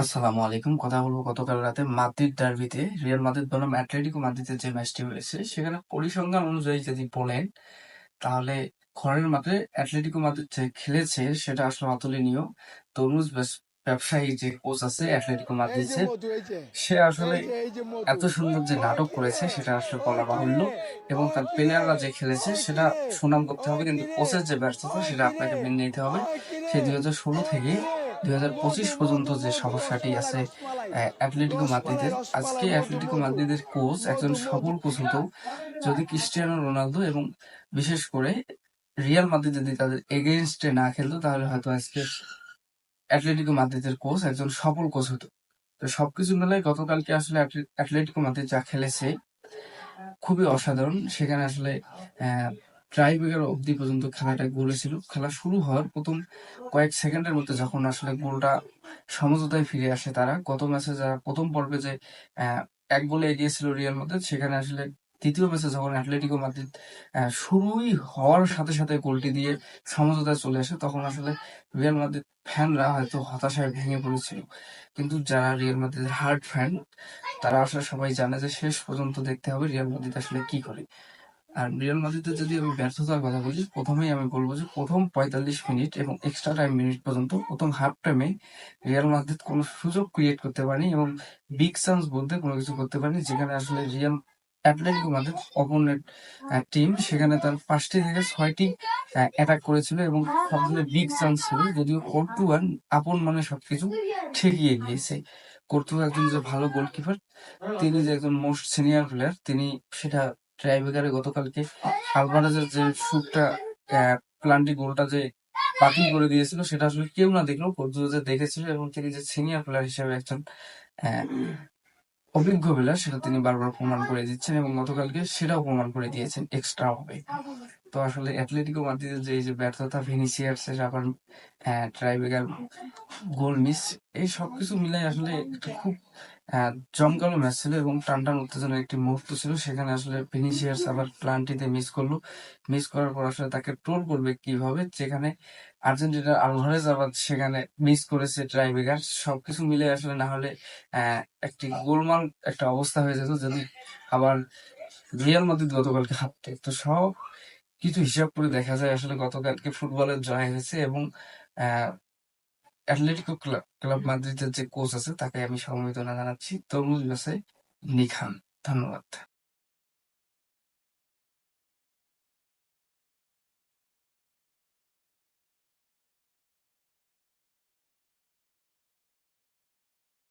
আসসালামু আলাইকুম। কথা বলবো গতকাল রাতে মাদ্রিদ ডার্বিতে রিয়াল মাদ্রিদ বনাম অ্যাটলেটিকো মাদ্রিদের যে ম্যাচটি হয়েছে সেখানে পরিসংখ্যান অনুযায়ী যদি বলেন তাহলে ঘরের মাঠে অ্যাটলেটিকো মাদ্রিদ যে খেলেছে সেটা আসলে অতুলনীয়। তরমুজ ব্যবসায়ী যে কোচ আছে অ্যাটলেটিকো মাদ্রিদের, সে আসলে এত সুন্দর যে নাটক করেছে সেটা আসলে বলা বাহুল্য, এবং তার প্লেয়াররা যে খেলেছে সেটা সুনাম করতে হবে, কিন্তু কোচের যে ব্যর্থতা সেটা আপনাকে মেনে নিতে হবে। সেই 2016 থেকে 2025 পর্যন্ত যে সমস্যাটি আছে অ্যাটলেটিকো মাদ্রিদের, আজকে অ্যাটলেটিকো মাদ্রিদের কোচ একজন সফল কোচ হতো যদি ক্রিস্টিয়ানো রোনালদো এবং বিশেষ করে রিয়াল মাদ্রিদ যদি তাদের এগেইনস্টে না খেলতো, তাহলে হয়তো আজকে অ্যাটলেটিকো মাদ্রিদের কোচ একজন সফল কোচ হতো। তো সবকিছু মিলাই গতকালকে আসলে অ্যাটলেটিকো মাদ্রিদ যা খেলেছে খুবই অসাধারণ। সেখানে আসলে ট্রাই ব্রেকার অবধি পর্যন্ত খেলাটা গোলে ছিল। খেলা শুরু হওয়ার প্রথম কয়েক সেকেন্ডের মধ্যে যখন আসলে গোলটা সমঝোতায় ফিরে আসে তারা, গত ম্যাচে যারা প্রথম পর্বে যে এক গোলে এগিয়ে ছিল রিয়াল মাদ্রিদ, সেখানে আসলে দ্বিতীয় ম্যাচে যখন অ্যাটলেটিকো মাদ্রিদ শুরুই হওয়ার সাথে সাথে গোলটি দিয়ে সমঝোতায় চলে আসে, তখন আসলে রিয়াল মাদ্রিদ ফ্যানরা হয়তো হতাশায় ভেঙে পড়েছিল। কিন্তু যারা রিয়াল মাদ্রিদের হার্ড ফ্যান, তারা আসলে সবাই জানে যে শেষ পর্যন্ত দেখতে হবে রিয়াল মাদ্রিদ আসলে কি করে। আর রিয়াল মাদ্রিদের যদি আমি ব্যর্থতার কথা বলি, প্রথমেই আমি বলবো যে প্রথম 45 মিনিট এবং এক্সট্রা টাইম মিনিট পর্যন্ত প্রথম হাফ টাইমে রিয়াল মাদ্রিদ কোনো সুযোগ ক্রিয়েট করতে পারেনি এবং বিগ চান্স বলতে কোনো কিছু করতে পারেনি, যেখানে আসলে Real Atletico Madrid opponent team সেখানে তার 5টি থেকে 6টি অ্যাটাক করেছিল এবং সবগুলো বিগ চান্স ছিল, যদিও কোর্তুয়া আপন মনে সবকিছু ঠেকিয়ে গিয়েছে। কোর্তুয়া একজন যে ভালো গোলকিপার, তিনি যে একজন মোস্ট সিনিয়র প্লেয়ার, তিনি সেটা ট্রাইব্রেকারে গতকালকে আলভারেজের যে শুটটা প্লান্টি গোলটা যে বাতিল করে দিয়েছিল, সেটা আসলে কেউ না দেখলেও কোর্তুয়া যে দেখেছিল, এবং তিনি যে সিনিয়র প্লেয়ার হিসেবে একজন আহ, অভিজ্ঞ প্লেয়ার সেটা তিনি বারবার প্রমাণ করে দিচ্ছেন, এবং গতকালকে সেটাও প্রমাণ করে দিয়েছেন এক্সট্রা ভাবে। তো আসলে অ্যাটলেটিকো মাদ্রিদের যে এই যে ব্যর্থতা, ভিনিসিয়াসের আবার ট্রাইব্রেকার গোল মিস, এই সবকিছু মিলাই আসলে একটা খুব জমকালো ম্যাচ ছিল এবং টান টান উত্তেজনার একটি মুহূর্ত ছিল। সেখানে আসলে ভিনিসিয়াস আবার প্লান্টিতে মিস করলো। মিস করার পর আসলে তাকে ট্রোল করবে কিভাবে, যেখানে আর্জেন্টিনার আলভারেজ আবার সেখানে মিস করেছে ট্রাইব্রেকার। সবকিছু মিলে আসলে না হলে একটি গোলমাল একটা অবস্থা হয়ে যেত যদি আবার রিয়াল মাদ্রিদ গতকালকে হারতো। তো সব কিছু হিসাব করে দেখা যায় আসলে গতকালকে ফুটবলের জয় হয়েছে, এবং আহ অ্যাটলেটিকো ক্লাব মাদ্রিদের যে কোচ আছে তাকে আমি সমবেদনা জানাচ্ছি। তরমুজ গাছে নিখান। ধন্যবাদ।